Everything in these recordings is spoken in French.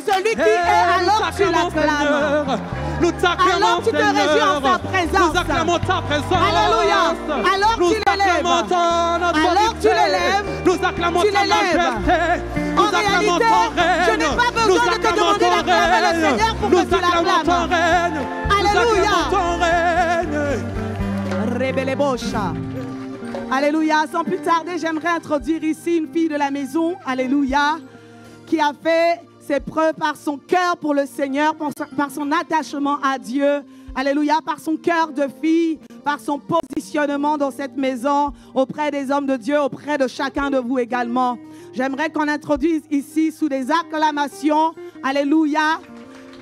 celui qui est, alors tu l'acclames. Nous t'acclamons, alors tu te réjouis en sa présence. Nous acclamons ta présence. Alléluia. Alors tu l'élèves. Alors tu l'élèves. Nous acclamons ta majesté. En réalité, je n'ai pas besoin de te demander d'acclamer le Seigneur pour que tu l'acclames. Alléluia. Alléluia. Sans plus tarder, j'aimerais introduire ici une fille de la maison. Alléluia. Qui a fait ses preuves par son cœur pour le Seigneur, par son attachement à Dieu. Alléluia, par son cœur de fille, par son positionnement dans cette maison, auprès des hommes de Dieu, auprès de chacun de vous également. J'aimerais qu'on introduise ici sous des acclamations, alléluia,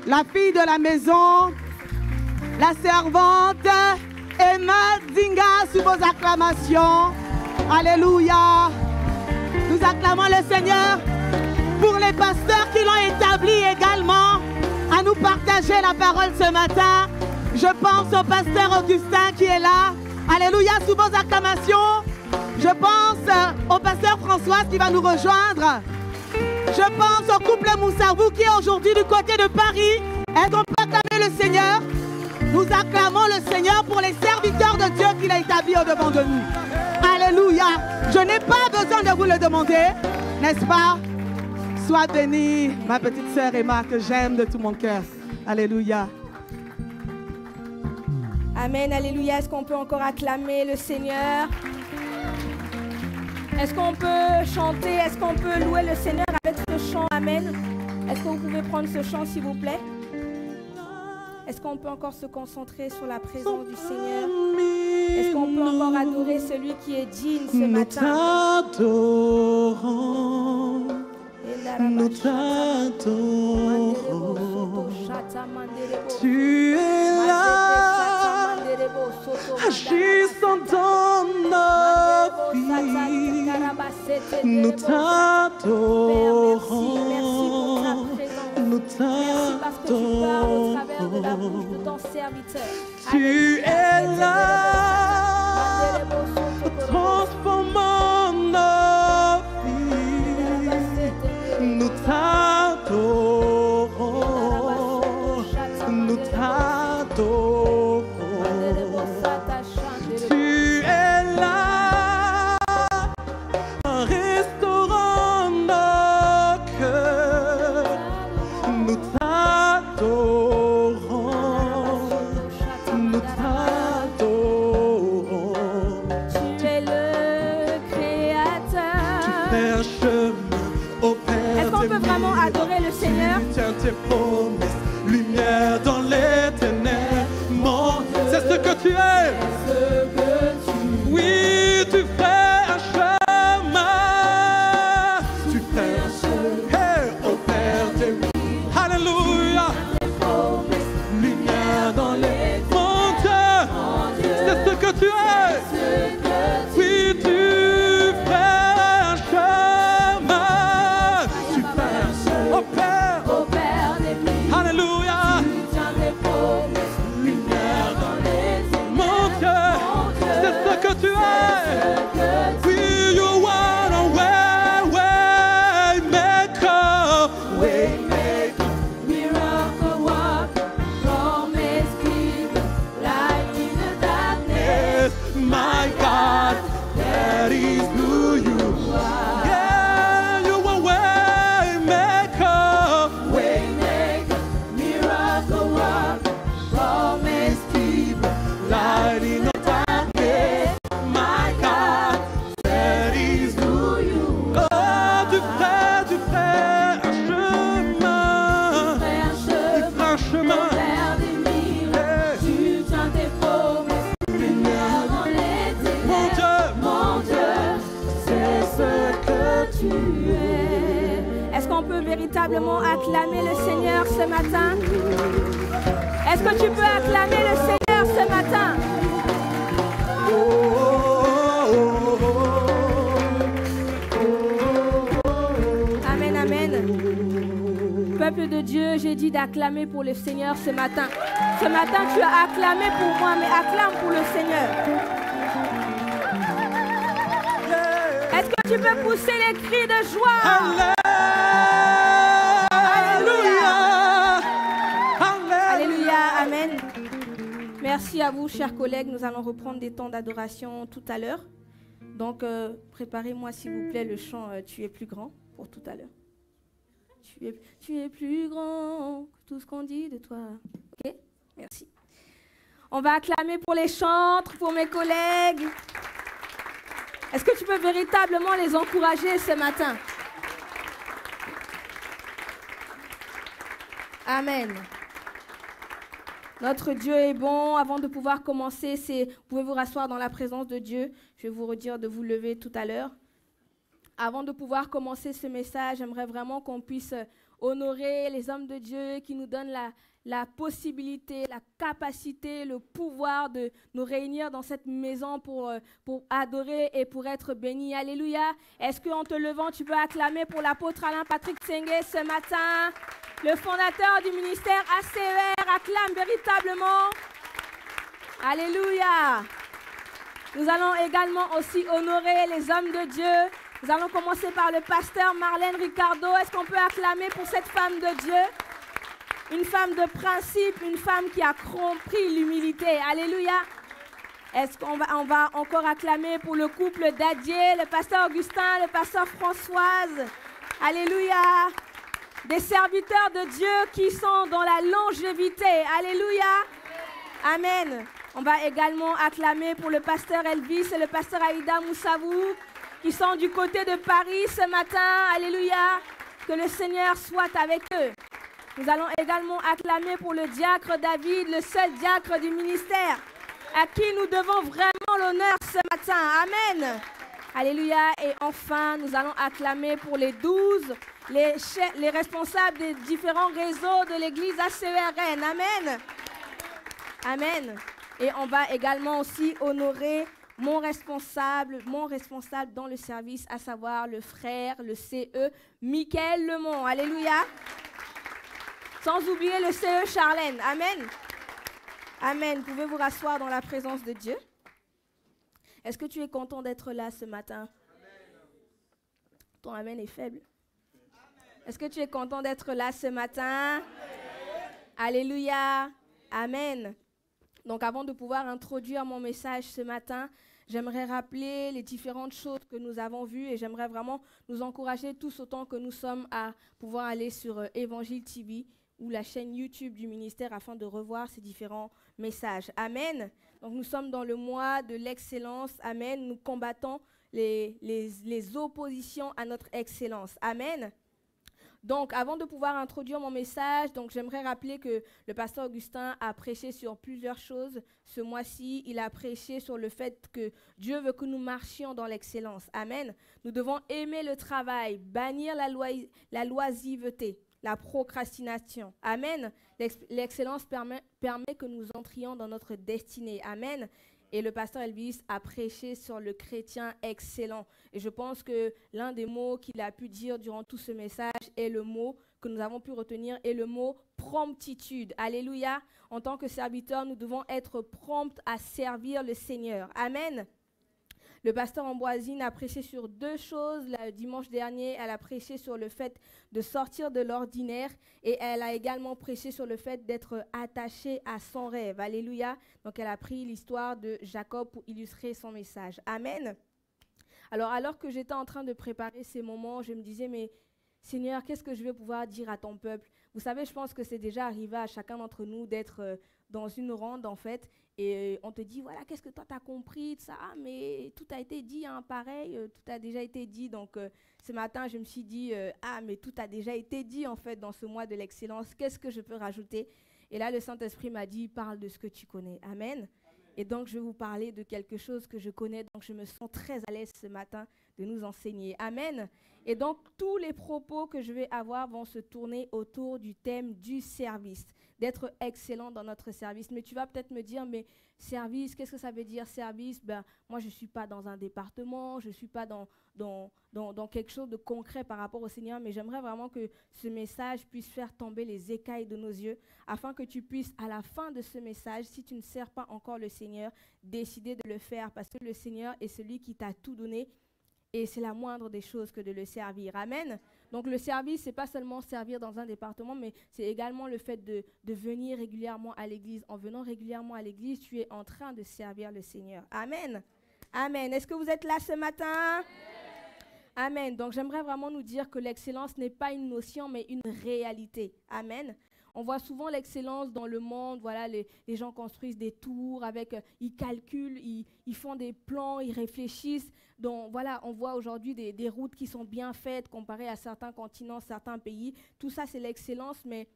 la fille de la maison, la servante, Emma Zinga, sous vos acclamations. Alléluia. Nous acclamons le Seigneur pour les pasteurs qui l'ont établi également à nous partager la parole ce matin. Je pense au pasteur Augustin qui est là. Alléluia, sous vos acclamations. Je pense au pasteur François qui va nous rejoindre. Je pense au couple Moussavou qui est aujourd'hui du côté de Paris. Est-ce qu'on peut acclamer le Seigneur? Nous acclamons le Seigneur pour les serviteurs de Dieu qu'il a établis au-devant de nous. Alléluia. Je n'ai pas besoin de vous le demander, n'est-ce pas? Sois bénie, ma petite sœur Emma, que j'aime de tout mon cœur. Alléluia. Amen, alléluia. Est-ce qu'on peut encore acclamer le Seigneur? Est-ce qu'on peut chanter? Est-ce qu'on peut louer le Seigneur avec ce chant? Amen. Est-ce que vous pouvez prendre ce chant, s'il vous plaît? Est-ce qu'on peut encore se concentrer sur la présence du Seigneur? Est-ce qu'on peut encore adorer celui qui est digne ce matin? Nous t'adorons, tu es là, agissant dans nos vies. Nous t'adorons, nous t'adorons, tu es là, transformant nos vies. Nous t'adorons, nous t'adorons. Tu es là, restaurant nos cœurs. Nous t'adorons, nous t'adorons. Tu es le Créateur. Tu fais un chemin au Père. Est-ce qu'on peut vraiment adorer le Seigneur? Tiens tes promesses, lumière dans les ténèbres. C'est ce que tu es. Oui, tu fais un chemin. Tu fais un chemin au Père des vies. Alléluia. Lumière dans les montagnes. C'est ce que tu es. Oui, tu fais un chemin. Tu fais un chemin au Père des vies. Alléluia. Lumière dans les montagnes. C'est ce que tu es. Oui, you want a way maker. Way maker. Miracle worker, promise keeper, light in the darkness. My God, that is who you are. Yeah, you are way maker. Way maker, miracle worker, promise keeper, Light in the darkness. My God, that is who you are. Oh, tu fais un chemin. Tu fais un chemin. Père des miracles, tu tiens tes promesses, lumière dans les ténèbres. Mon Dieu, c'est ce que tu es. Est-ce qu'on peut véritablement acclamer le Seigneur ce matin? Est-ce que tu peux acclamer le Seigneur ce matin? Amen, amen. Peuple de Dieu, j'ai dit d'acclamer pour le Seigneur ce matin. Ce matin, tu as acclamé pour moi, mais acclame pour le Seigneur. Est-ce que tu peux pousser les cris de joie? Alléluia. Amen. Merci à vous, chers collègues. Nous allons reprendre des temps d'adoration tout à l'heure. Donc, préparez-moi, s'il vous plaît, le chant « Tu es plus grand » pour tout à l'heure. Tu es plus grand que tout ce qu'on dit de toi. Ok? Merci. On va acclamer pour les chantres, pour mes collègues. Est-ce que tu peux véritablement les encourager ce matin? Amen. Notre Dieu est bon. Avant de pouvoir commencer, vous pouvez vous rasseoir dans la présence de Dieu. Je vais vous redire de vous lever tout à l'heure. Avant de pouvoir commencer ce message, j'aimerais vraiment qu'on puisse honorer les hommes de Dieu qui nous donnent la possibilité, la capacité, le pouvoir de nous réunir dans cette maison pour adorer et pour être bénis. Alléluia. Est-ce qu'en te levant, tu peux acclamer pour l'apôtre Alain Patrick Tsengue ce matin? Le fondateur du ministère ACER acclame véritablement. Alléluia. Nous allons également aussi honorer les hommes de Dieu. Nous allons commencer par le pasteur Marlène Ricardo. Est-ce qu'on peut acclamer pour cette femme de Dieu? Une femme de principe, une femme qui a compris l'humilité. Alléluia. Est-ce qu'on va encore acclamer pour le couple d'Adier, le pasteur Augustin, le pasteur Françoise. Alléluia. Des serviteurs de Dieu qui sont dans la longévité. Alléluia. Amen. On va également acclamer pour le pasteur Elvis et le pasteur Aïda Moussavou qui sont du côté de Paris ce matin. Alléluia. Que le Seigneur soit avec eux. Nous allons également acclamer pour le diacre David, le seul diacre du ministère, à qui nous devons vraiment l'honneur ce matin. Amen. Alléluia. Et enfin, nous allons acclamer pour les 12, les responsables des différents réseaux de l'église ACERN. Amen. Amen. Et on va également aussi honorer mon responsable dans le service, à savoir le frère, le CE, Michael Lemont. Alléluia. Sans oublier le CE Charlène. Amen. Amen. Vous pouvez vous rasseoir dans la présence de Dieu. Est-ce que tu es content d'être là ce matin? Ton amen est faible. Est-ce que tu es content d'être là ce matin? Alléluia. Amen. Donc avant de pouvoir introduire mon message ce matin, j'aimerais rappeler les différentes choses que nous avons vues et j'aimerais vraiment nous encourager tous autant que nous sommes à pouvoir aller sur Évangile TV ou la chaîne YouTube du ministère afin de revoir ces différents messages. Amen. Donc nous sommes dans le mois de l'excellence. Amen. Nous combattons les oppositions à notre excellence. Amen. Donc, avant de pouvoir introduire mon message, j'aimerais rappeler que le pasteur Augustin a prêché sur plusieurs choses. Ce mois-ci, il a prêché sur le fait que Dieu veut que nous marchions dans l'excellence. Amen. Nous devons aimer le travail, bannir la loisiveté, la procrastination. Amen. L'excellence permet que nous entrions dans notre destinée. Amen. Et le pasteur Elvis a prêché sur le chrétien excellent. Et je pense que l'un des mots qu'il a pu dire durant tout ce message est le mot que nous avons pu retenir, est le mot promptitude. Alléluia. En tant que serviteurs, nous devons être prompts à servir le Seigneur. Amen. Le pasteur Ambroisine a prêché sur deux choses. Le dimanche dernier, elle a prêché sur le fait de sortir de l'ordinaire et elle a également prêché sur le fait d'être attachée à son rêve. Alléluia. Donc, elle a pris l'histoire de Jacob pour illustrer son message. Amen. Alors que j'étais en train de préparer ces moments, je me disais, mais Seigneur, qu'est-ce que je vais pouvoir dire à ton peuple? Vous savez, je pense que c'est déjà arrivé à chacun d'entre nous d'être dans une ronde, en fait, et on te dit, voilà, qu'est-ce que toi, tu as compris de ça? Ah, mais tout a été dit, hein, pareil, tout a déjà été dit. Donc, ce matin, je me suis dit, ah, mais tout a déjà été dit, en fait, dans ce mois de l'excellence. Qu'est-ce que je peux rajouter? Et là, le Saint-Esprit m'a dit, parle de ce que tu connais. Amen. Et donc, je vais vous parler de quelque chose que je connais. Donc, je me sens très à l'aise ce matin de nous enseigner. Amen. Et donc, tous les propos que je vais avoir vont se tourner autour du thème du service, d'être excellent dans notre service. Mais tu vas peut-être me dire, mais service, qu'est-ce que ça veut dire service? Ben, moi, je ne suis pas dans un département, je ne suis pas dans quelque chose de concret par rapport au Seigneur, mais j'aimerais vraiment que ce message puisse faire tomber les écailles de nos yeux, afin que tu puisses, à la fin de ce message, si tu ne sers pas encore le Seigneur, décider de le faire, parce que le Seigneur est celui qui t'a tout donné, et c'est la moindre des choses que de le servir. Amen. Donc le service, ce n'est pas seulement servir dans un département, mais c'est également le fait de venir régulièrement à l'église. En venant régulièrement à l'église, tu es en train de servir le Seigneur. Amen. Amen. Est-ce que vous êtes là ce matin? Amen. Donc j'aimerais vraiment nous dire que l'excellence n'est pas une notion, mais une réalité. Amen. On voit souvent l'excellence dans le monde. Voilà, les gens construisent des tours, ils calculent, ils font des plans, ils réfléchissent. Donc voilà, on voit aujourd'hui des routes qui sont bien faites comparées à certains continents, certains pays. Tout ça, c'est l'excellence. Mais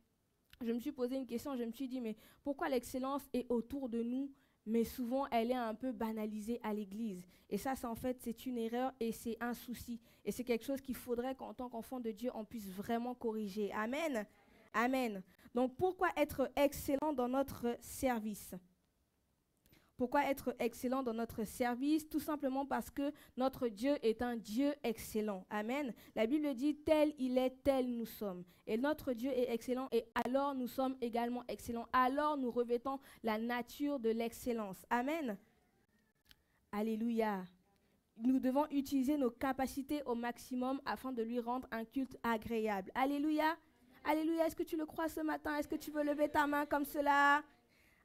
je me suis posé une question, je me suis dit, mais pourquoi l'excellence est autour de nous, mais souvent elle est un peu banalisée à l'église? Et ça, en fait, c'est une erreur et c'est un souci. Et c'est quelque chose qu'il faudrait qu'en tant qu'enfant de Dieu, on puisse vraiment corriger. Amen. Amen. Donc, pourquoi être excellent dans notre service? Pourquoi être excellent dans notre service? Tout simplement parce que notre Dieu est un Dieu excellent. Amen. La Bible dit, tel il est, tel nous sommes. Et notre Dieu est excellent et alors nous sommes également excellents. Alors nous revêtons la nature de l'excellence. Amen. Alléluia. Nous devons utiliser nos capacités au maximum afin de lui rendre un culte agréable. Alléluia. Alléluia. Est-ce que tu le crois ce matin? Est-ce que tu veux lever ta main comme cela?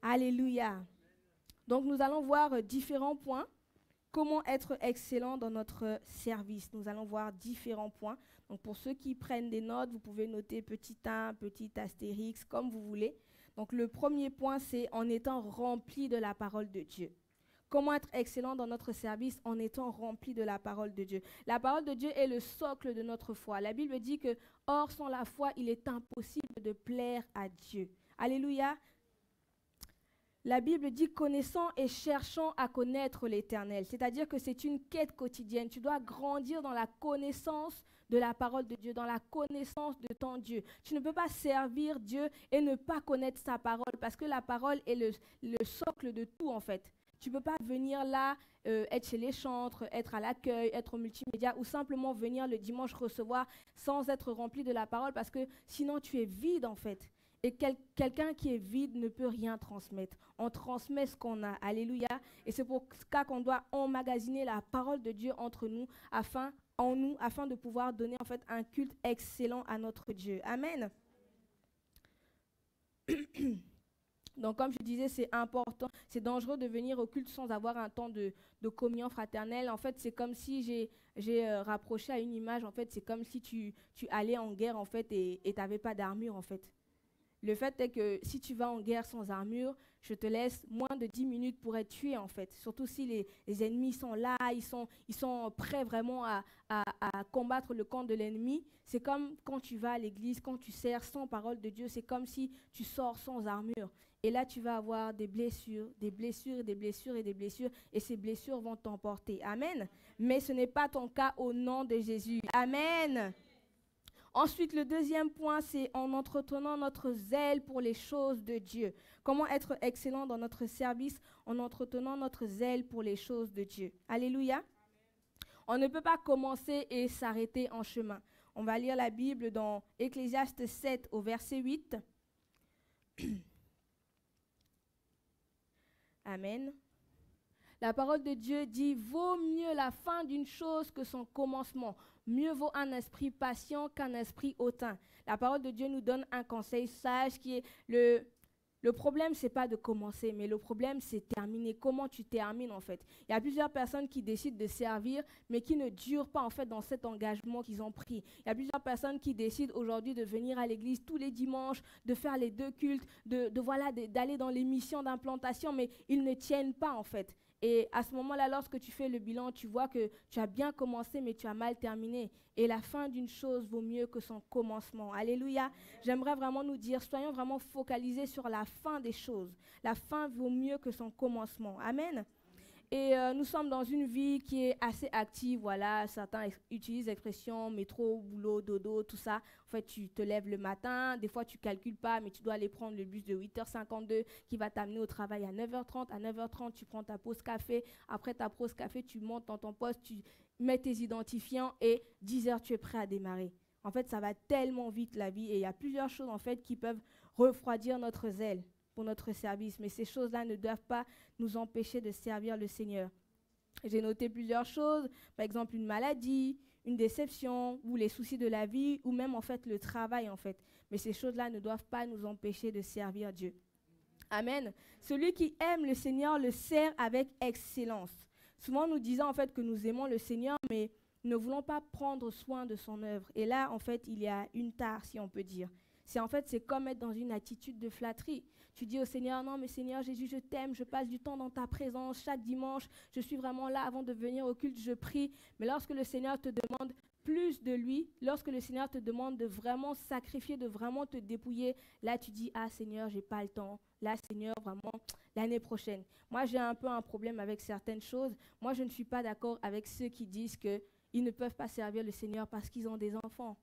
Alléluia. Donc, nous allons voir différents points. Comment être excellent dans notre service? Nous allons voir différents points. Donc, pour ceux qui prennent des notes, vous pouvez noter petit 1, petit astérix, comme vous voulez. Donc, le premier point, c'est en étant rempli de la parole de Dieu. Comment être excellent dans notre service en étant rempli de la parole de Dieu? La parole de Dieu est le socle de notre foi. La Bible dit que, hors sans la foi, il est impossible de plaire à Dieu. Alléluia. La Bible dit connaissant et cherchant à connaître l'Éternel. C'est-à-dire que c'est une quête quotidienne. Tu dois grandir dans la connaissance de la parole de Dieu, dans la connaissance de ton Dieu. Tu ne peux pas servir Dieu et ne pas connaître sa parole parce que la parole est le socle de tout en fait. Tu ne peux pas venir là, être chez les chantres, être à l'accueil, être au multimédia ou simplement venir le dimanche recevoir sans être rempli de la parole parce que sinon tu es vide en fait. Et quelqu'un qui est vide ne peut rien transmettre. On transmet ce qu'on a. Alléluia. Et c'est pour ça qu'on doit emmagasiner la parole de Dieu entre nous, afin de pouvoir donner en fait un culte excellent à notre Dieu. Amen. Donc, comme je disais, c'est important, c'est dangereux de venir au culte sans avoir un temps de communion fraternelle. En fait, c'est comme si j'ai rapproché à une image. En fait, c'est comme si tu allais en guerre en fait et tu n'avais pas d'armure en fait. Le fait est que si tu vas en guerre sans armure, je te laisse moins de 10 minutes pour être tué en fait. Surtout si les ennemis sont là, ils sont prêts vraiment à combattre le camp de l'ennemi. C'est comme quand tu vas à l'église, quand tu sers sans parole de Dieu, c'est comme si tu sors sans armure. Et là, tu vas avoir des blessures, des blessures et des blessures et des blessures. Et ces blessures vont t'emporter. Amen. Mais ce n'est pas ton cas au nom de Jésus. Amen. Ensuite, le deuxième point, c'est en entretenant notre zèle pour les choses de Dieu. Comment être excellent dans notre service en entretenant notre zèle pour les choses de Dieu. Alléluia. On ne peut pas commencer et s'arrêter en chemin. On va lire la Bible dans Ecclésiaste 7 au verset 8. Amen. La parole de Dieu dit « Vaut mieux la fin d'une chose que son commencement. Mieux vaut un esprit patient qu'un esprit hautain. » La parole de Dieu nous donne un conseil sage qui est le problème, ce n'est pas de commencer, mais le problème, c'est terminer. Comment tu termines, en fait? Il y a plusieurs personnes qui décident de servir, mais qui ne durent pas, en fait, dans cet engagement qu'ils ont pris. Il y a plusieurs personnes qui décident aujourd'hui de venir à l'église tous les dimanches, de faire les 2 cultes, d'aller dans les missions d'implantation, mais ils ne tiennent pas, en fait. Et à ce moment-là, lorsque tu fais le bilan, tu vois que tu as bien commencé, mais tu as mal terminé. Et la fin d'une chose vaut mieux que son commencement. Alléluia. J'aimerais vraiment nous dire, soyons vraiment focalisés sur la fin des choses. La fin vaut mieux que son commencement. Amen. Et nous sommes dans une vie qui est assez active, voilà. Certains utilisent l'expression métro, boulot, dodo, tout ça. En fait, tu te lèves le matin, des fois tu ne calcules pas, mais tu dois aller prendre le bus de 8h52 qui va t'amener au travail à 9h30. À 9h30, tu prends ta pause café. Après ta pause café, tu montes dans ton poste, tu mets tes identifiants et 10h, tu es prêt à démarrer. En fait, ça va tellement vite la vie et il y a plusieurs choses en fait qui peuvent refroidir notre zèle pour notre service, mais ces choses-là ne doivent pas nous empêcher de servir le Seigneur. J'ai noté plusieurs choses, par exemple une maladie, une déception ou les soucis de la vie ou même en fait le travail en fait. Mais ces choses-là ne doivent pas nous empêcher de servir Dieu. Amen. Celui qui aime le Seigneur le sert avec excellence. Souvent nous disons en fait que nous aimons le Seigneur mais ne voulons pas prendre soin de son œuvre. Et là en fait il y a une tare si on peut dire. C'est comme être dans une attitude de flatterie. Tu dis au Seigneur, non mais Seigneur Jésus, je t'aime, je passe du temps dans ta présence, chaque dimanche, je suis vraiment là avant de venir au culte, je prie. Mais lorsque le Seigneur te demande plus de lui, lorsque le Seigneur te demande de vraiment sacrifier, de vraiment te dépouiller, là tu dis, ah Seigneur, j'ai pas le temps. Là Seigneur, vraiment, l'année prochaine. Moi j'ai un peu un problème avec certaines choses. Moi je ne suis pas d'accord avec ceux qui disent qu'ils ne peuvent pas servir le Seigneur parce qu'ils ont des enfants.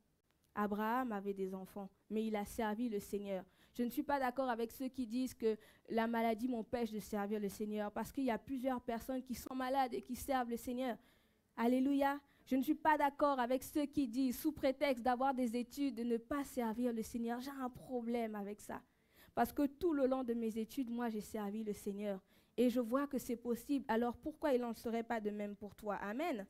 Abraham avait des enfants, mais il a servi le Seigneur. Je ne suis pas d'accord avec ceux qui disent que la maladie m'empêche de servir le Seigneur, parce qu'il y a plusieurs personnes qui sont malades et qui servent le Seigneur. Alléluia. Je ne suis pas d'accord avec ceux qui disent, sous prétexte d'avoir des études, de ne pas servir le Seigneur. J'ai un problème avec ça. Parce que tout le long de mes études, moi, j'ai servi le Seigneur. Et je vois que c'est possible. Alors pourquoi il n'en serait pas de même pour toi? Amen.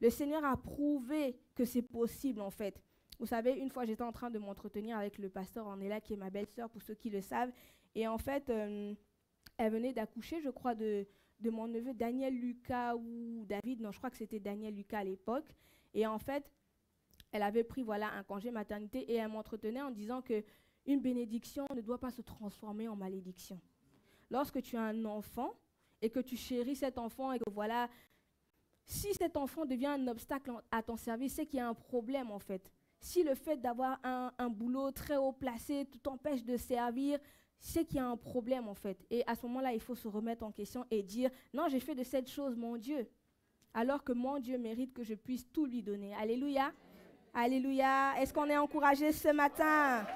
Le Seigneur a prouvé que c'est possible, en fait. Vous savez, une fois, j'étais en train de m'entretenir avec le pasteur Ornella, qui est ma belle-sœur, pour ceux qui le savent. Et en fait, elle venait d'accoucher, je crois, de mon neveu Daniel Lucas ou David. Non, je crois que c'était Daniel Lucas à l'époque. Et en fait, elle avait pris un congé maternité et elle m'entretenait en disant qu'une bénédiction ne doit pas se transformer en malédiction. Lorsque tu as un enfant et que tu chéris cet enfant et que si cet enfant devient un obstacle à ton service, c'est qu'il y a un problème en fait. Si le fait d'avoir un boulot très haut placé t'empêche de servir, c'est qu'il y a un problème en fait. Et à ce moment-là, il faut se remettre en question et dire, non, j'ai fait de cette chose mon Dieu. Alors que mon Dieu mérite que je puisse tout lui donner. Alléluia. Alléluia. Est-ce qu'on est encouragé ce matin?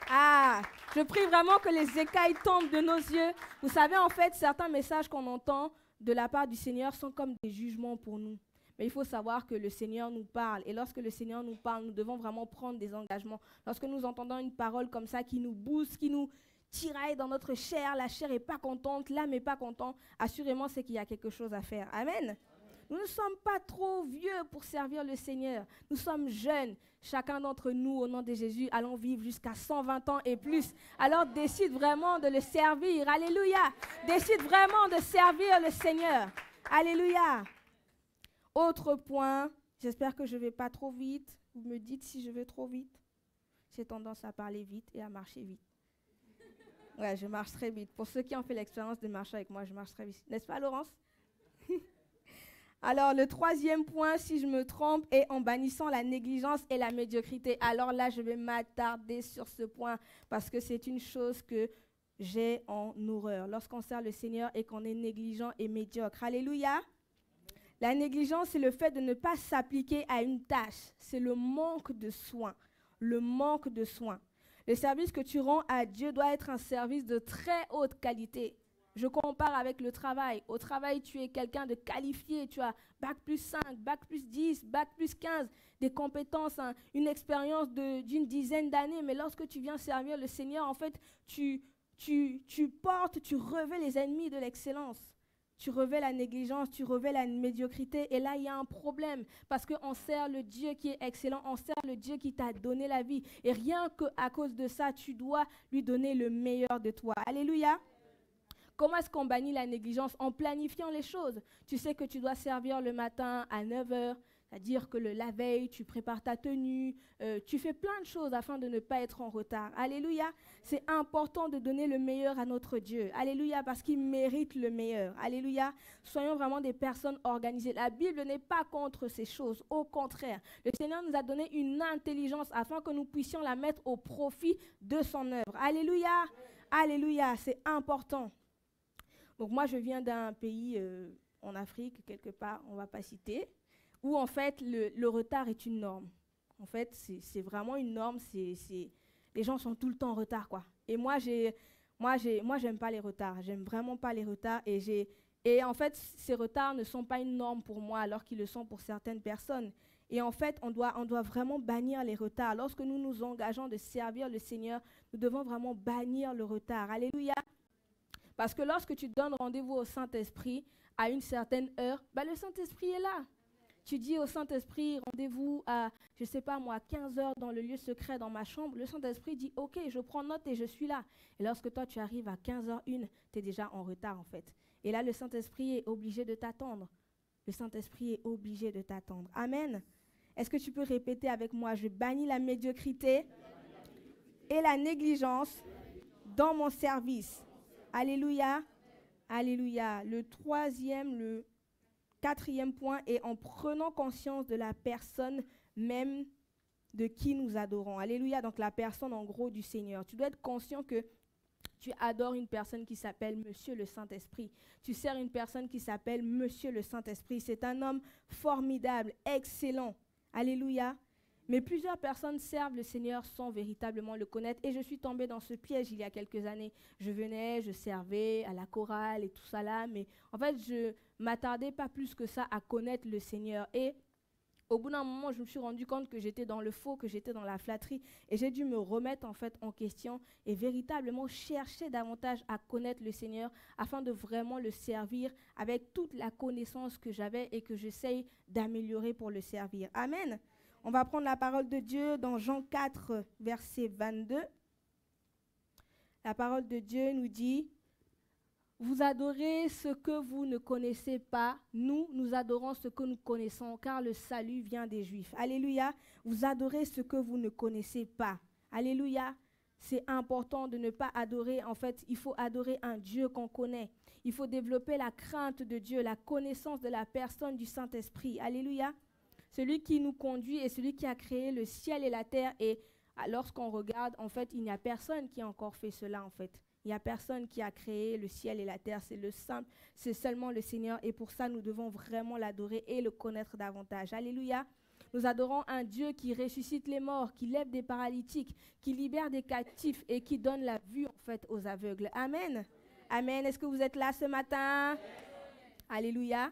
Ah, je prie vraiment que les écailles tombent de nos yeux. Vous savez, en fait, certains messages qu'on entend de la part du Seigneur sont comme des jugements pour nous. Mais il faut savoir que le Seigneur nous parle. Et lorsque le Seigneur nous parle, nous devons vraiment prendre des engagements. Lorsque nous entendons une parole comme ça qui nous booste, qui nous tiraille dans notre chair, la chair n'est pas contente, l'âme n'est pas contente, assurément, c'est qu'il y a quelque chose à faire. Amen. Nous ne sommes pas trop vieux pour servir le Seigneur. Nous sommes jeunes. Chacun d'entre nous, au nom de Jésus, allons vivre jusqu'à 120 ans et plus. Alors décide vraiment de le servir. Alléluia. Décide vraiment de servir le Seigneur. Alléluia. Autre point, j'espère que je ne vais pas trop vite. Vous me dites si je vais trop vite. J'ai tendance à parler vite et à marcher vite. Ouais, je marche très vite. Pour ceux qui ont fait l'expérience de marcher avec moi, je marche très vite. N'est-ce pas, Laurence? Alors, le troisième point, si je me trompe, est en bannissant la négligence et la médiocrité. Alors là, je vais m'attarder sur ce point parce que c'est une chose que j'ai en horreur. Lorsqu'on sert le Seigneur et qu'on est négligent et médiocre. Alléluia. La négligence, c'est le fait de ne pas s'appliquer à une tâche. C'est le manque de soin. Le manque de soin. Le service que tu rends à Dieu doit être un service de très haute qualité. Je compare avec le travail. Au travail, tu es quelqu'un de qualifié. Tu as bac plus 5, bac plus 10, bac plus 15, des compétences, une expérience d'une dizaine d'années. Mais lorsque tu viens servir le Seigneur, en fait, tu revais les ennemis de l'excellence. Tu revais la négligence, tu revais la médiocrité. Et là, il y a un problème. Parce qu'on sert le Dieu qui est excellent. On sert le Dieu qui t'a donné la vie. Et rien qu'à cause de ça, tu dois lui donner le meilleur de toi. Alléluia. Comment est-ce qu'on bannit la négligence? En planifiant les choses. Tu sais que tu dois servir le matin à 9h. C'est-à-dire que la veille, tu prépares ta tenue, tu fais plein de choses afin de ne pas être en retard. Alléluia. C'est important de donner le meilleur à notre Dieu. Alléluia, parce qu'il mérite le meilleur. Alléluia. Soyons vraiment des personnes organisées. La Bible n'est pas contre ces choses. Au contraire, le Seigneur nous a donné une intelligence afin que nous puissions la mettre au profit de son œuvre. Alléluia. Alléluia, c'est important. Donc moi, je viens d'un pays en Afrique, quelque part, on ne va pas citer, où en fait le retard est une norme. En fait, c'est vraiment une norme. Les gens sont tout le temps en retard, quoi. Et moi, j'aime pas les retards. J'aime vraiment pas les retards. Et en fait, ces retards ne sont pas une norme pour moi, alors qu'ils le sont pour certaines personnes. Et en fait, on doit vraiment bannir les retards. Lorsque nous nous engageons de servir le Seigneur, nous devons vraiment bannir le retard. Alléluia. Parce que lorsque tu donnes rendez-vous au Saint-Esprit à une certaine heure, le Saint-Esprit est là. Tu dis au Saint-Esprit, rendez-vous à, je ne sais pas moi, 15 heures dans le lieu secret dans ma chambre. Le Saint-Esprit dit, ok, je prends note et je suis là. Et lorsque toi, tu arrives à 15h01, tu es déjà en retard en fait. Et là, le Saint-Esprit est obligé de t'attendre. Le Saint-Esprit est obligé de t'attendre. Amen. Est-ce que tu peux répéter avec moi? Je bannis la médiocrité et la négligence dans mon service. Alléluia. Alléluia. Le quatrième point est en prenant conscience de la personne même de qui nous adorons. Alléluia. Donc la personne en gros du Seigneur. Tu dois être conscient que tu adores une personne qui s'appelle Monsieur le Saint-Esprit. Tu sers une personne qui s'appelle Monsieur le Saint-Esprit. C'est un homme formidable, excellent. Alléluia. Mais plusieurs personnes servent le Seigneur sans véritablement le connaître. Et je suis tombée dans ce piège il y a quelques années. Je venais, je servais à la chorale et tout ça là. Mais en fait, je ne m'attardais pas plus que ça à connaître le Seigneur. Et au bout d'un moment, je me suis rendu compte que j'étais dans le faux, que j'étais dans la flatterie. Et j'ai dû me remettre en fait en question et véritablement chercher davantage à connaître le Seigneur afin de vraiment le servir avec toute la connaissance que j'avais et que j'essaye d'améliorer pour le servir. Amen. On va prendre la parole de Dieu dans Jean 4, verset 22. La parole de Dieu nous dit, « Vous adorez ce que vous ne connaissez pas. Nous adorons ce que nous connaissons, car le salut vient des Juifs. » Alléluia. Vous adorez ce que vous ne connaissez pas. Alléluia. C'est important de ne pas adorer. En fait, il faut adorer un Dieu qu'on connaît. Il faut développer la crainte de Dieu, la connaissance de la personne du Saint-Esprit. Alléluia. Celui qui nous conduit est celui qui a créé le ciel et la terre. Et lorsqu'on regarde, en fait, il n'y a personne qui a encore fait cela, en fait. Il n'y a personne qui a créé le ciel et la terre. C'est seulement le Seigneur. Et pour ça, nous devons vraiment l'adorer et le connaître davantage. Alléluia. Nous adorons un Dieu qui ressuscite les morts, qui lève des paralytiques, qui libère des captifs et qui donne la vue, en fait, aux aveugles. Amen. Amen. Est-ce que vous êtes là ce matin? Alléluia.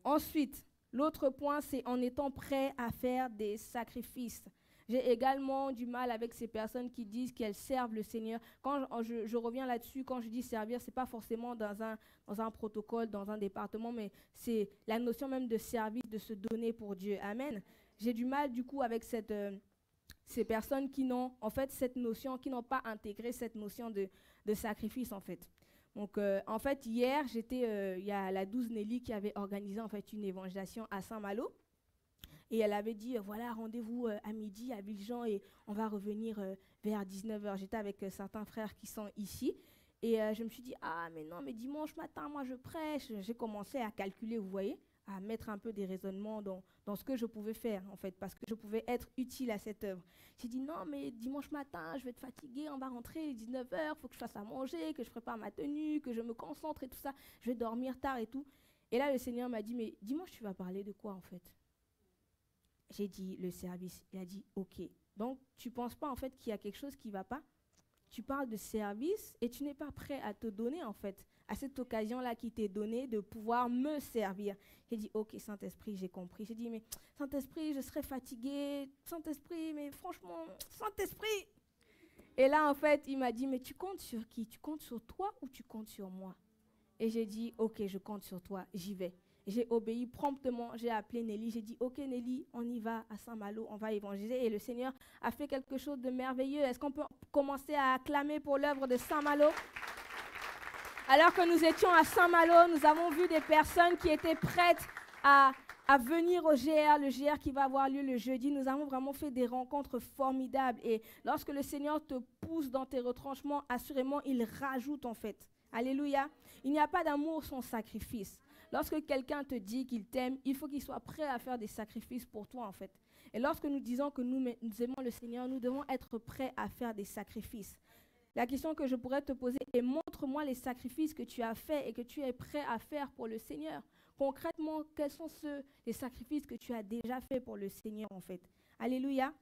Ensuite, l'autre point, c'est en étant prêt à faire des sacrifices. J'ai également du mal avec ces personnes qui disent qu'elles servent le Seigneur. Quand je reviens là-dessus, quand je dis servir, ce n'est pas forcément dans un protocole, dans un département, mais c'est la notion même de service, de se donner pour Dieu. Amen. J'ai du mal du coup avec ces personnes qui n'ont en fait cette notion, qui n'ont pas intégré cette notion de sacrifice en fait. Donc, en fait, hier, il y a la 12 Nelly qui avait organisé en fait une évangélisation à Saint-Malo. Et elle avait dit, voilà, rendez-vous à midi à Villejean et on va revenir vers 19h. J'étais avec certains frères qui sont ici. Et je me suis dit, ah, mais non, mais dimanche matin, moi, je prêche. J'ai commencé à calculer, vous voyez, à mettre un peu des raisonnements dans ce que je pouvais faire, en fait, parce que je pouvais être utile à cette œuvre. J'ai dit, non, mais dimanche matin, je vais être fatiguée, on va rentrer 19h, il faut que je fasse à manger, que je prépare ma tenue, que je me concentre et tout ça. Je vais dormir tard et tout. Et là, le Seigneur m'a dit, mais dimanche, tu vas parler de quoi, en fait? J'ai dit, le service. Il a dit, ok. Donc, tu ne penses pas, en fait, qu'il y a quelque chose qui ne va pas? Tu parles de service et tu n'es pas prêt à te donner, en fait, à cette occasion-là qui t'est donnée de pouvoir me servir. J'ai dit, ok, Saint-Esprit, j'ai compris. J'ai dit, mais Saint-Esprit, je serais fatiguée. Saint-Esprit, mais franchement, Saint-Esprit. Et là, en fait, il m'a dit, mais tu comptes sur qui? Tu comptes sur toi ou tu comptes sur moi? Et j'ai dit, ok, je compte sur toi, j'y vais. J'ai obéi promptement, j'ai appelé Nelly, j'ai dit, ok Nelly, on y va à Saint-Malo, on va évangéliser. Et le Seigneur a fait quelque chose de merveilleux. Est-ce qu'on peut commencer à acclamer pour l'œuvre de Saint-Malo? Alors que nous étions à Saint-Malo, nous avons vu des personnes qui étaient prêtes à venir au GR, le GR qui va avoir lieu le jeudi. Nous avons vraiment fait des rencontres formidables. Et lorsque le Seigneur te pousse dans tes retranchements, assurément, il rajoute en fait. Alléluia. Il n'y a pas d'amour sans sacrifice. Lorsque quelqu'un te dit qu'il t'aime, il faut qu'il soit prêt à faire des sacrifices pour toi en fait. Et lorsque nous disons que nous aimons le Seigneur, nous devons être prêts à faire des sacrifices. La question que je pourrais te poser est, montre-moi les sacrifices que tu as faits et que tu es prêt à faire pour le Seigneur. Concrètement, quels sont les sacrifices que tu as déjà faits pour le Seigneur en fait? Alléluia.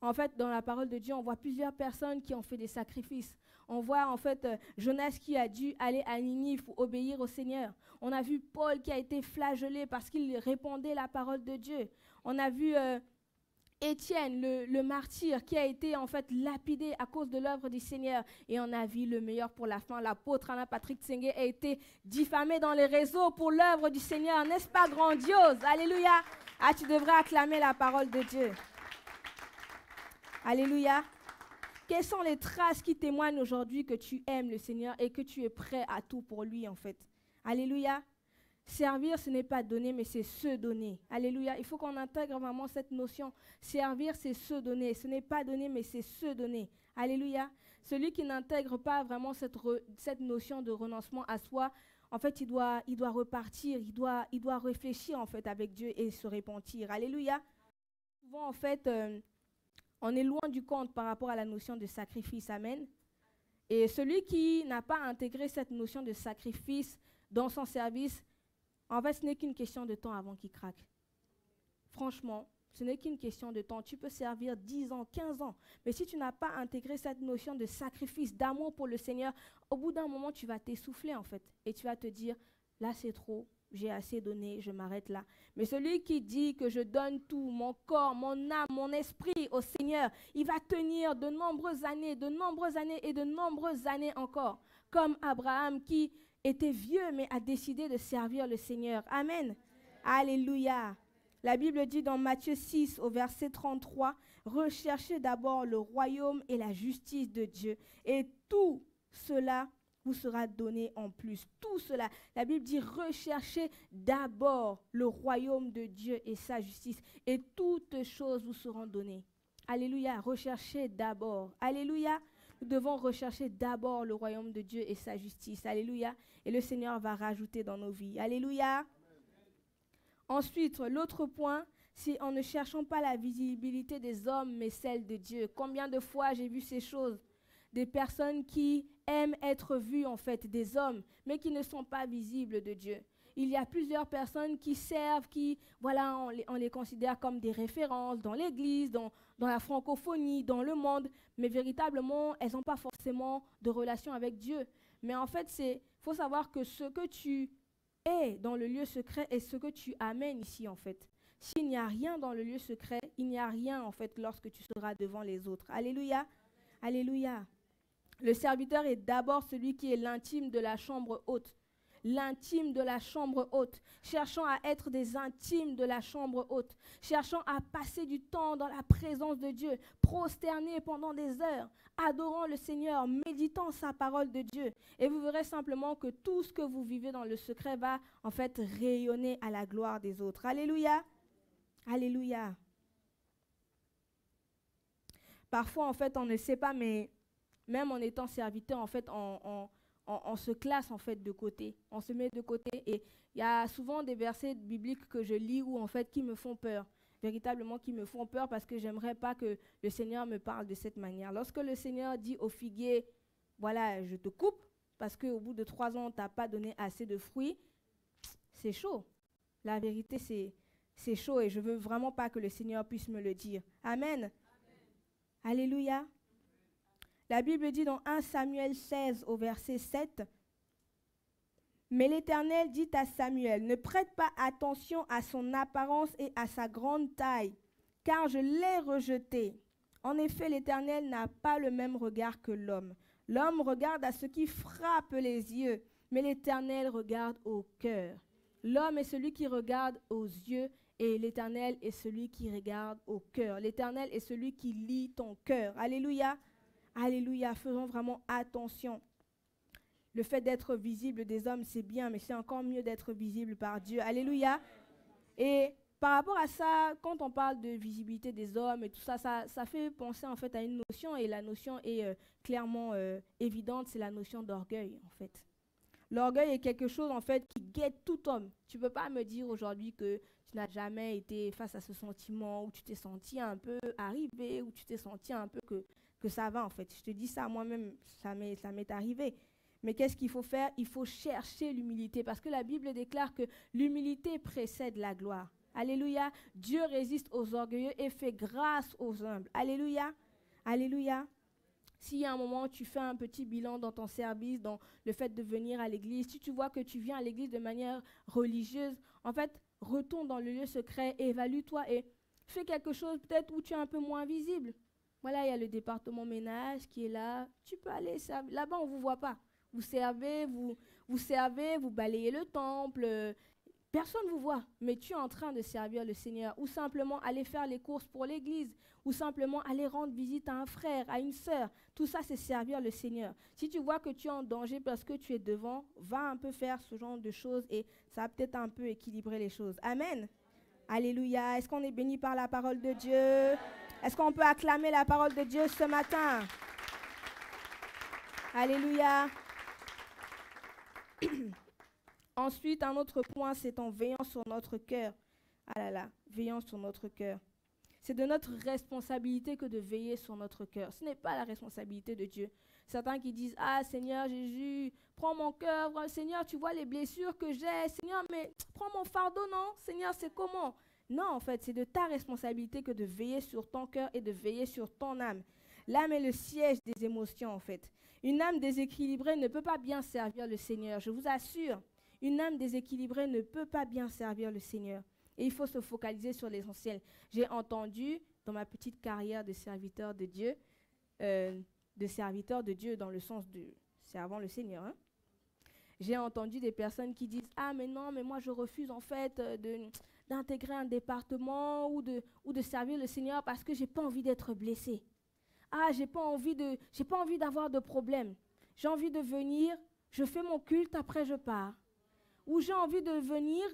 En fait, dans la parole de Dieu, on voit plusieurs personnes qui ont fait des sacrifices. On voit en fait Jonas qui a dû aller à Ninive pour obéir au Seigneur. On a vu Paul qui a été flagellé parce qu'il répondait la parole de Dieu. On a vu Étienne, le martyr qui a été en fait lapidé à cause de l'œuvre du Seigneur, et on a vu le meilleur pour la fin. L'apôtre Anna Patrick Tsenge a été diffamé dans les réseaux pour l'œuvre du Seigneur. N'est-ce pas grandiose? Alléluia. Ah, tu devrais acclamer la parole de Dieu. Alléluia. Quelles sont les traces qui témoignent aujourd'hui que tu aimes le Seigneur et que tu es prêt à tout pour lui en fait? Alléluia. Servir, ce n'est pas donner, mais c'est se donner. Alléluia. Il faut qu'on intègre vraiment cette notion. Servir, c'est se donner. Ce n'est pas donner, mais c'est se donner. Alléluia. Celui qui n'intègre pas vraiment cette notion de renoncement à soi, en fait, il doit repartir, il doit réfléchir en fait avec Dieu et se repentir. Alléluia. Souvent, en fait, on est loin du compte par rapport à la notion de sacrifice. Amen. Et celui qui n'a pas intégré cette notion de sacrifice dans son service, en fait, ce n'est qu'une question de temps avant qu'il craque. Franchement, ce n'est qu'une question de temps. Tu peux servir 10 ans, 15 ans, mais si tu n'as pas intégré cette notion de sacrifice, d'amour pour le Seigneur, au bout d'un moment, tu vas t'essouffler, en fait. Et tu vas te dire, là, c'est trop, j'ai assez donné, je m'arrête là. Mais celui qui dit que je donne tout, mon corps, mon âme, mon esprit au Seigneur, il va tenir de nombreuses années et de nombreuses années encore. Comme Abraham qui était vieux, mais a décidé de servir le Seigneur. Amen. Alléluia. La Bible dit dans Matthieu 6, au verset 33, « Recherchez d'abord le royaume et la justice de Dieu, et tout cela vous sera donné en plus. » Tout cela. La Bible dit, « Recherchez d'abord le royaume de Dieu et sa justice, et toutes choses vous seront données. » Alléluia. Recherchez d'abord. Alléluia. Nous devons rechercher d'abord le royaume de Dieu et sa justice. Alléluia. Et le Seigneur va rajouter dans nos vies. Alléluia. Ensuite, l'autre point, c'est en ne cherchant pas la visibilité des hommes, mais celle de Dieu. Combien de fois j'ai vu ces choses? Des personnes qui aiment être vues, en fait, des hommes, mais qui ne sont pas visibles de Dieu. Il y a plusieurs personnes qui servent, voilà, on les considère comme des références dans l'Église, dans la francophonie, dans le monde, mais véritablement, elles n'ont pas forcément de relation avec Dieu. Mais en fait, il faut savoir que ce que tu es dans le lieu secret est ce que tu amènes ici, en fait. S'il n'y a rien dans le lieu secret, il n'y a rien, en fait, lorsque tu seras devant les autres. Alléluia. Alléluia. Le serviteur est d'abord celui qui est l'intime de la chambre haute. L'intime de la chambre haute, cherchant à être des intimes de la chambre haute, cherchant à passer du temps dans la présence de Dieu, prosternés pendant des heures, adorant le Seigneur, méditant sa parole de Dieu. Et vous verrez simplement que tout ce que vous vivez dans le secret va en fait rayonner à la gloire des autres. Alléluia. Alléluia. Parfois, en fait, on ne sait pas, mais même en étant serviteur, en fait, on se classe en fait de côté, on se met de côté, et il y a souvent des versets bibliques que je lis où en fait qui me font peur, véritablement qui me font peur parce que j'aimerais pas que le Seigneur me parle de cette manière. Lorsque le Seigneur dit au figuier, voilà, je te coupe parce qu'au bout de 3 ans, tu n'as pas donné assez de fruits, c'est chaud. La vérité, c'est chaud et je veux vraiment pas que le Seigneur puisse me le dire. Amen. Amen. Alléluia. La Bible dit dans 1 Samuel 16 au verset 7, « Mais l'Éternel dit à Samuel, ne prête pas attention à son apparence et à sa grande taille, car je l'ai rejeté. En effet, l'Éternel n'a pas le même regard que l'homme. L'homme regarde à ce qui frappe les yeux, mais l'Éternel regarde au cœur. L'homme est celui qui regarde aux yeux, et l'Éternel est celui qui regarde au cœur. L'Éternel est celui qui lit ton cœur. » Alléluia. Alléluia, faisons vraiment attention. Le fait d'être visible des hommes, c'est bien, mais c'est encore mieux d'être visible par Dieu. Alléluia. Et par rapport à ça, quand on parle de visibilité des hommes et tout ça, ça fait penser en fait à une notion, et la notion est clairement évidente, c'est la notion d'orgueil en fait. L'orgueil est quelque chose en fait qui guette tout homme. Tu ne peux pas me dire aujourd'hui que tu n'as jamais été face à ce sentiment, où tu t'es senti un peu arrivé, où tu t'es senti un peu que ça va en fait. Je te dis ça moi-même, ça m'est arrivé. Mais qu'est-ce qu'il faut faire? Il faut chercher l'humilité, parce que la Bible déclare que l'humilité précède la gloire. Alléluia. Dieu résiste aux orgueilleux et fait grâce aux humbles. Alléluia. Alléluia. S'il y a un moment où tu fais un petit bilan dans ton service, dans le fait de venir à l'église, si tu vois que tu viens à l'église de manière religieuse, en fait, retourne dans le lieu secret, évalue-toi et fais quelque chose peut-être où tu es un peu moins visible. Voilà, il y a le département ménage qui est là. Tu peux aller servir. Là-bas, on ne vous voit pas. Vous servez, vous balayez le temple. Personne ne vous voit, mais tu es en train de servir le Seigneur. Ou simplement aller faire les courses pour l'église. Ou simplement aller rendre visite à un frère, à une sœur. Tout ça, c'est servir le Seigneur. Si tu vois que tu es en danger parce que tu es devant, va un peu faire ce genre de choses et ça va peut-être un peu équilibrer les choses. Amen. Alléluia. Est-ce qu'on est béni par la parole de Dieu? Est-ce qu'on peut acclamer la parole de Dieu ce matin? Alléluia. Ensuite, un autre point, c'est en veillant sur notre cœur. Ah là là, veillant sur notre cœur. C'est de notre responsabilité que de veiller sur notre cœur. Ce n'est pas la responsabilité de Dieu. Certains qui disent, ah Seigneur Jésus, prends mon cœur. Seigneur, tu vois les blessures que j'ai. Seigneur, mais prends mon fardeau, non? Seigneur, c'est comment? Non, en fait, c'est de ta responsabilité que de veiller sur ton cœur et de veiller sur ton âme. L'âme est le siège des émotions, en fait. Une âme déséquilibrée ne peut pas bien servir le Seigneur, je vous assure. Une âme déséquilibrée ne peut pas bien servir le Seigneur. Et il faut se focaliser sur l'essentiel. J'ai entendu, dans ma petite carrière de serviteur de Dieu dans le sens de servant le Seigneur, hein, j'ai entendu des personnes qui disent « Ah, mais non, mais moi je refuse en fait d'intégrer un département ou de servir le Seigneur parce que je n'ai pas envie d'être blessé. Ah, j'ai pas envie d'avoir de problème. J'ai envie de venir, je fais mon culte, après je pars. Ou j'ai envie de venir,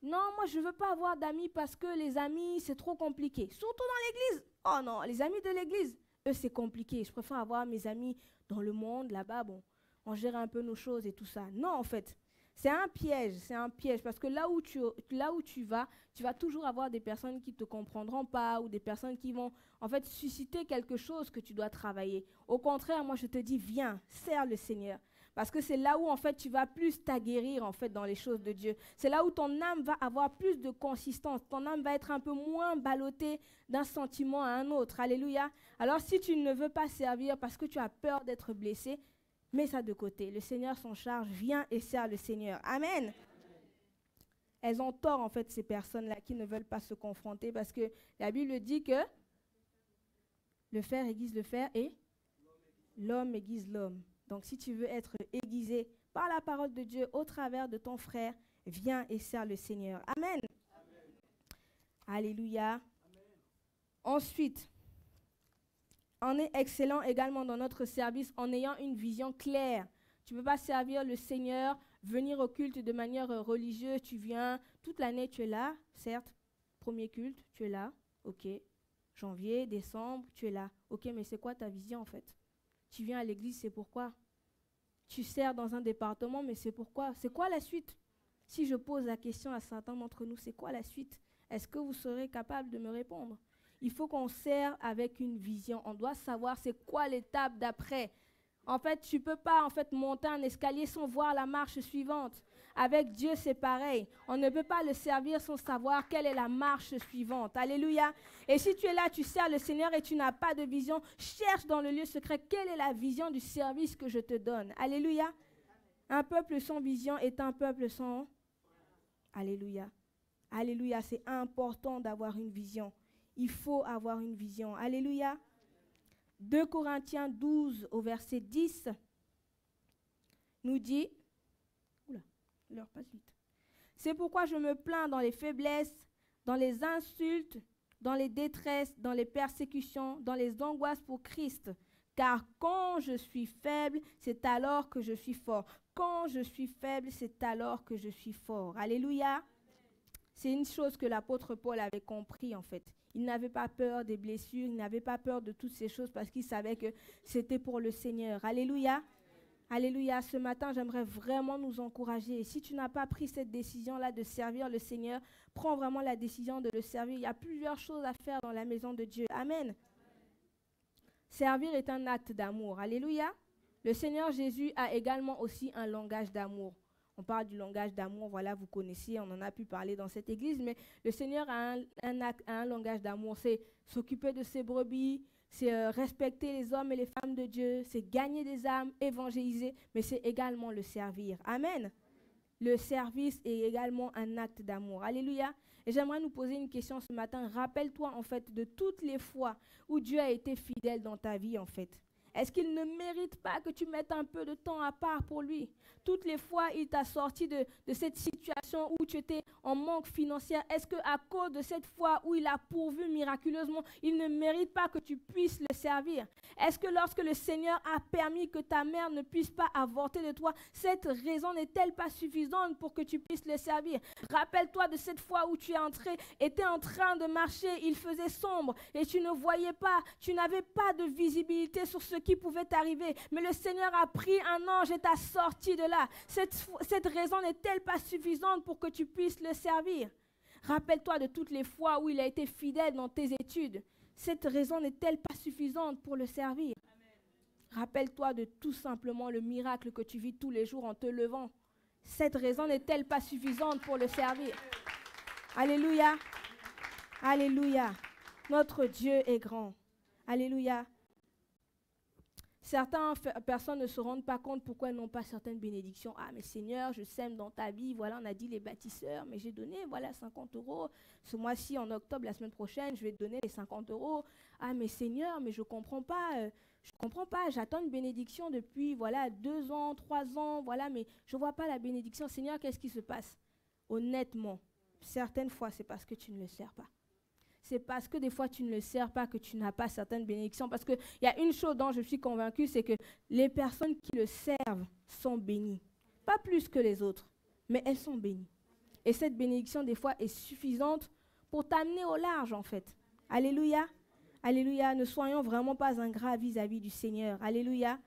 non, moi je ne veux pas avoir d'amis parce que les amis, c'est trop compliqué. Surtout dans l'église. Oh non, les amis de l'église, eux, c'est compliqué. Je préfère avoir mes amis dans le monde, là-bas, bon, on gère un peu nos choses et tout ça. Non, en fait, c'est un piège parce que là où tu vas toujours avoir des personnes qui ne te comprendront pas ou des personnes qui vont, en fait, susciter quelque chose que tu dois travailler. Au contraire, moi, je te dis, viens, sers le Seigneur. Parce que c'est là où, en fait, tu vas plus t'aguerrir, en fait, dans les choses de Dieu. C'est là où ton âme va avoir plus de consistance. Ton âme va être un peu moins ballottée d'un sentiment à un autre. Alléluia. Alors, si tu ne veux pas servir parce que tu as peur d'être blessé, mets ça de côté. Le Seigneur s'en charge. Viens et sers le Seigneur. Amen. Elles ont tort, en fait, ces personnes-là qui ne veulent pas se confronter parce que la Bible dit que le fer aiguise le fer et l'homme aiguise l'homme. Donc, si tu veux être aiguisé par la parole de Dieu au travers de ton frère, viens et sers le Seigneur. Amen. Amen. Alléluia. Amen. Ensuite, on est excellent également dans notre service en ayant une vision claire. Tu ne peux pas servir le Seigneur, venir au culte de manière religieuse. Tu viens, toute l'année tu es là, certes. Premier culte, tu es là, ok. Janvier, décembre, tu es là. Ok, mais c'est quoi ta vision en fait? Tu viens à l'église, c'est pourquoi? Tu sers dans un département, mais c'est pourquoi? C'est quoi la suite? Si je pose la question à certains d'entre nous, c'est quoi la suite? Est-ce que vous serez capable de me répondre? Il faut qu'on sert avec une vision. On doit savoir c'est quoi l'étape d'après. En fait, tu ne peux pas monter un escalier sans voir la marche suivante. Avec Dieu, c'est pareil. On ne peut pas le servir sans savoir quelle est la marche suivante. Alléluia. Et si tu es là, tu sers le Seigneur et tu n'as pas de vision, cherche dans le lieu secret quelle est la vision du service que je te donne. Alléluia. Un peuple sans vision est un peuple sans... Alléluia. Alléluia. C'est important d'avoir une vision. Il faut avoir une vision. Alléluia. 2 Corinthiens 12 au verset 10 nous dit... L'heure passe vite. C'est pourquoi je me plains dans les faiblesses, dans les insultes, dans les détresses, dans les persécutions, dans les angoisses pour Christ. Car quand je suis faible, c'est alors que je suis fort. Quand je suis faible, c'est alors que je suis fort. Alléluia. C'est une chose que l'apôtre Paul avait compris en fait. Il n'avait pas peur des blessures, il n'avait pas peur de toutes ces choses parce qu'il savait que c'était pour le Seigneur. Alléluia. Alléluia, ce matin, j'aimerais vraiment nous encourager. Et si tu n'as pas pris cette décision-là de servir le Seigneur, prends vraiment la décision de le servir. Il y a plusieurs choses à faire dans la maison de Dieu. Amen. Servir est un acte d'amour. Alléluia. Le Seigneur Jésus a également aussi un langage d'amour. On parle du langage d'amour, voilà, vous connaissez, on en a pu parler dans cette église, mais le Seigneur a un langage d'amour. C'est s'occuper de ses brebis, c'est respecter les hommes et les femmes de Dieu, c'est gagner des âmes, évangéliser, mais c'est également le servir. Amen. le service est également un acte d'amour. Alléluia. Et j'aimerais nous poser une question ce matin. Rappelle-toi en fait de toutes les fois où Dieu a été fidèle dans ta vie en fait. Est-ce qu'il ne mérite pas que tu mettes un peu de temps à part pour lui? Toutes les fois, il t'a sorti de cette situation où tu étais en manque financier. Est-ce qu'à cause de cette fois où il a pourvu miraculeusement, il ne mérite pas que tu puisses le servir? Est-ce que lorsque le Seigneur a permis que ta mère ne puisse pas avorter de toi, cette raison n'est-elle pas suffisante pour que tu puisses le servir? Rappelle-toi de cette fois où tu étais en train de marcher, il faisait sombre et tu ne voyais pas, tu n'avais pas de visibilité sur ce qui pouvait t'arriver. Mais le Seigneur a pris un ange et t'a sorti de là. Cette raison n'est-elle pas suffisante pour que tu puisses le servir? Rappelle-toi de toutes les fois où il a été fidèle dans tes études. Cette raison n'est-elle pas suffisante pour le servir? Rappelle-toi de tout simplement le miracle que tu vis tous les jours en te levant. Cette raison n'est-elle pas suffisante pour le servir? Alléluia. Alléluia. Notre Dieu est grand. Alléluia. Certaines personnes ne se rendent pas compte pourquoi elles n'ont pas certaines bénédictions. Ah, mais Seigneur, je sème dans ta vie. Voilà, on a dit les bâtisseurs, mais j'ai donné, voilà, 50 €. Ce mois-ci, en octobre, la semaine prochaine, je vais te donner les 50 €. Ah, mais Seigneur, mais je ne comprends pas. J'attends une bénédiction depuis, voilà, 2 ans, 3 ans, voilà, mais je ne vois pas la bénédiction. Seigneur, qu'est-ce qui se passe? Honnêtement, certaines fois, c'est parce que tu ne le sers pas. C'est parce que des fois, tu ne le sers pas que tu n'as pas certaines bénédictions. Parce qu'il y a une chose dont je suis convaincue, c'est que les personnes qui le servent sont bénies. Pas plus que les autres, mais elles sont bénies. Et cette bénédiction, des fois, est suffisante pour t'amener au large, en fait. Alléluia. Alléluia. Ne soyons vraiment pas ingrats vis-à-vis du Seigneur. Alléluia.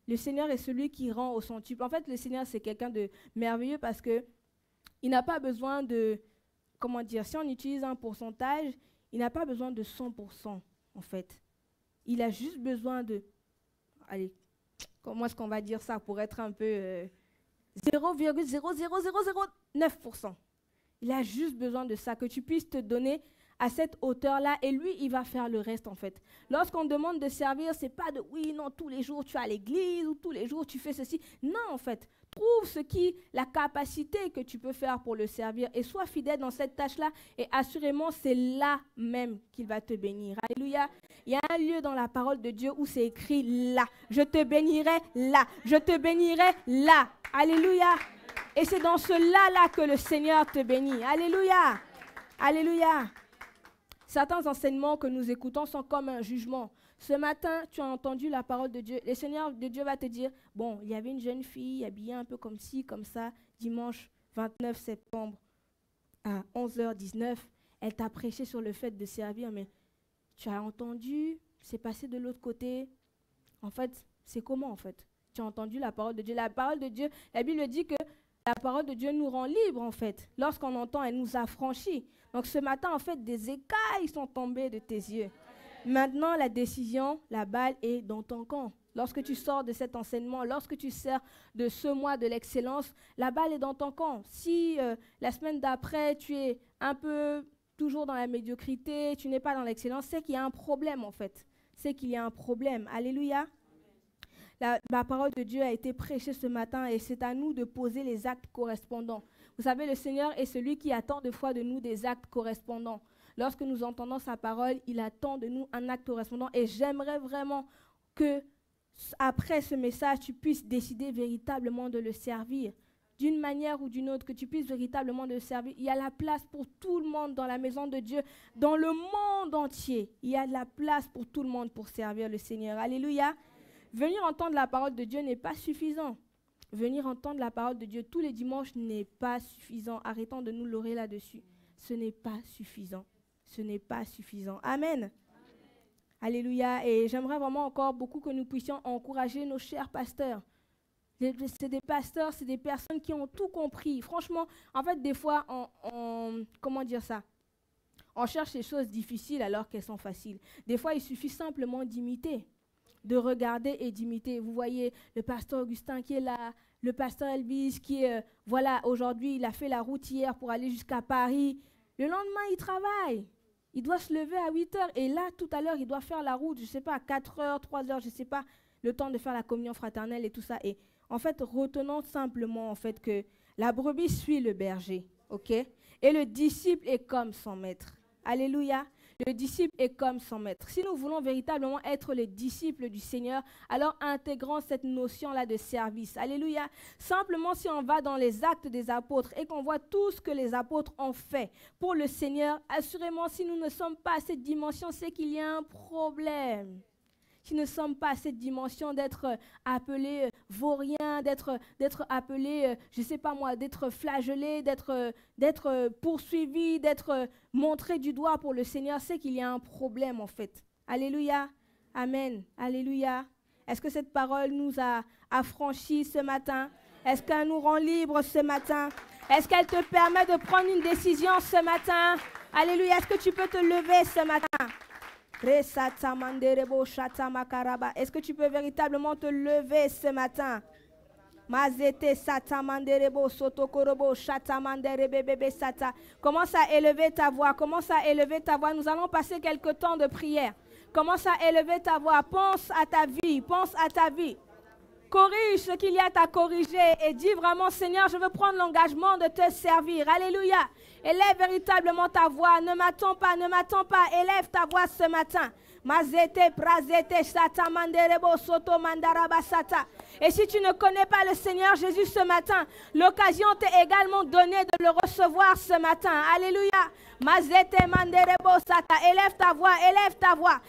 Le Seigneur est celui qui rend au centuple. En fait, le Seigneur, c'est quelqu'un de merveilleux parce qu'il n'a pas besoin de... Comment dire, si on utilise un pourcentage, il n'a pas besoin de 100%, en fait. Il a juste besoin de... Allez, comment est-ce qu'on va dire ça pour être un peu... 0,00009%. Il a juste besoin de ça, que tu puisses te donner à cette hauteur-là, et lui, il va faire le reste, en fait. Lorsqu'on demande de servir, c'est pas de, oui, non, tous les jours tu es à l'église, ou tous les jours tu fais ceci. Non, en fait. Trouve la capacité que tu peux faire pour le servir et sois fidèle dans cette tâche-là et assurément, c'est là même qu'il va te bénir. Alléluia. Il y a un lieu dans la parole de Dieu où c'est écrit là. Je te bénirai là. Je te bénirai là. Alléluia. Et c'est dans ce là que le Seigneur te bénit. Alléluia. Alléluia. Certains enseignements que nous écoutons sont comme un jugement. Ce matin, tu as entendu la parole de Dieu. Le Seigneur de Dieu va te dire, bon, il y avait une jeune fille habillée un peu comme ci, comme ça, dimanche 29 septembre à 11h19. Elle t'a prêché sur le fait de servir, mais tu as entendu, c'est passé de l'autre côté. En fait, c'est comment en fait? Tu as entendu la parole de Dieu. La parole de Dieu, la Bible dit que la parole de Dieu nous rend libres en fait. Lorsqu'on entend, elle nous affranchit. Donc ce matin, en fait, des écailles sont tombées de tes yeux. Maintenant, la décision, la balle est dans ton camp. Lorsque tu sors de cet enseignement, lorsque tu sers de ce mois de l'excellence, la balle est dans ton camp. Si la semaine d'après, tu es un peu toujours dans la médiocrité, tu n'es pas dans l'excellence, c'est qu'il y a un problème en fait. C'est qu'il y a un problème. Alléluia. La parole de Dieu a été prêchée ce matin et c'est à nous de poser les actes correspondants. Vous savez, le Seigneur est celui qui attend des fois de nous des actes correspondants. Lorsque nous entendons sa parole, il attend de nous un acte correspondant. Et j'aimerais vraiment que, après ce message, tu puisses décider véritablement de le servir. D'une manière ou d'une autre, que tu puisses véritablement le servir. Il y a la place pour tout le monde dans la maison de Dieu, dans le monde entier. Il y a de la place pour tout le monde pour servir le Seigneur. Alléluia. Venir entendre la parole de Dieu n'est pas suffisant. Venir entendre la parole de Dieu tous les dimanches n'est pas suffisant. Arrêtons de nous leurrer là-dessus. Ce n'est pas suffisant. Ce n'est pas suffisant. Amen. Amen. Alléluia. Et j'aimerais vraiment encore beaucoup que nous puissions encourager nos chers pasteurs. C'est des pasteurs, c'est des personnes qui ont tout compris. Franchement, en fait, des fois, comment dire ça? On cherche les choses difficiles alors qu'elles sont faciles. Des fois, il suffit simplement d'imiter, de regarder et d'imiter. Vous voyez le pasteur Augustin qui est là, le pasteur Elvis qui est, voilà, aujourd'hui, il a fait la route hier pour aller jusqu'à Paris. Le lendemain, il travaille. Il doit se lever à 8 heures. Et là, tout à l'heure, il doit faire la route, je ne sais pas, à 4 heures, 3 heures, je ne sais pas, le temps de faire la communion fraternelle et tout ça. Et En fait, retenons simplement en fait que la brebis suit le berger, ok? Et le disciple est comme son maître. Alléluia. Le disciple est comme son maître. Si nous voulons véritablement être les disciples du Seigneur, alors intégrons cette notion-là de service. Alléluia. Simplement, si on va dans les actes des apôtres et qu'on voit tout ce que les apôtres ont fait pour le Seigneur, assurément, si nous ne sommes pas à cette dimension, c'est qu'il y a un problème. Si nous ne sommes pas à cette dimension d'être appelés vauriens, d'être appelés, je ne sais pas moi, d'être flagellés, d'être poursuivis, d'être montrés du doigt pour le Seigneur, c'est qu'il y a un problème en fait. Alléluia. Amen. Alléluia. Est-ce que cette parole nous a affranchis ce matin? Est-ce qu'elle nous rend libres ce matin? Est-ce qu'elle te permet de prendre une décision ce matin? Alléluia. Est-ce que tu peux te lever ce matin? Est-ce que tu peux véritablement te lever ce matin? Commence à élever ta voix. Commence à élever ta voix. Nous allons passer quelques temps de prière. Commence à élever ta voix. Pense à ta vie. Pense à ta vie. Corrige ce qu'il y a à corriger et dis vraiment, Seigneur, je veux prendre l'engagement de te servir. Alléluia. Élève véritablement ta voix. Ne m'attends pas, ne m'attends pas. Élève ta voix ce matin. Et si tu ne connais pas le Seigneur Jésus ce matin, l'occasion t'est également donnée de le recevoir ce matin. Alléluia. Élève ta voix, élève ta voix.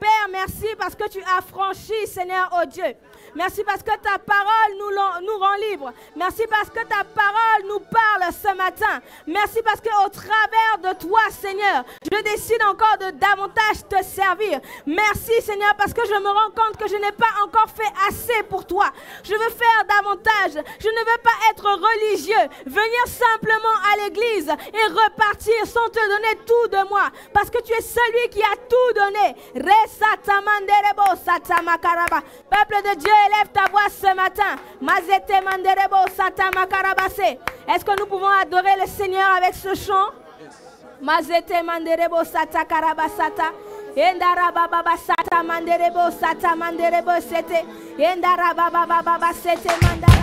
Père, merci parce que tu as franchi, Seigneur, oh Dieu. Merci parce que ta parole nous rend libres. Merci parce que ta parole nous parle ce matin. Merci parce qu'au travers de toi, Seigneur, je décide encore de davantage te servir. Merci, Seigneur, parce que je me rends compte que je n'ai pas encore fait assez pour toi. Je veux faire davantage. Je ne veux pas être religieux, venir simplement à l'église et repartir sans te donner tout de moi. Parce que tu es celui qui a tout donné. Peuple de Dieu, élève ta voix ce matin. Est-ce que nous pouvons adorer le Seigneur avec ce chant? Mazete manderebo sata karabasata. Endara baba sata manderebo sata manderebo sete. Endara baba sete mandara.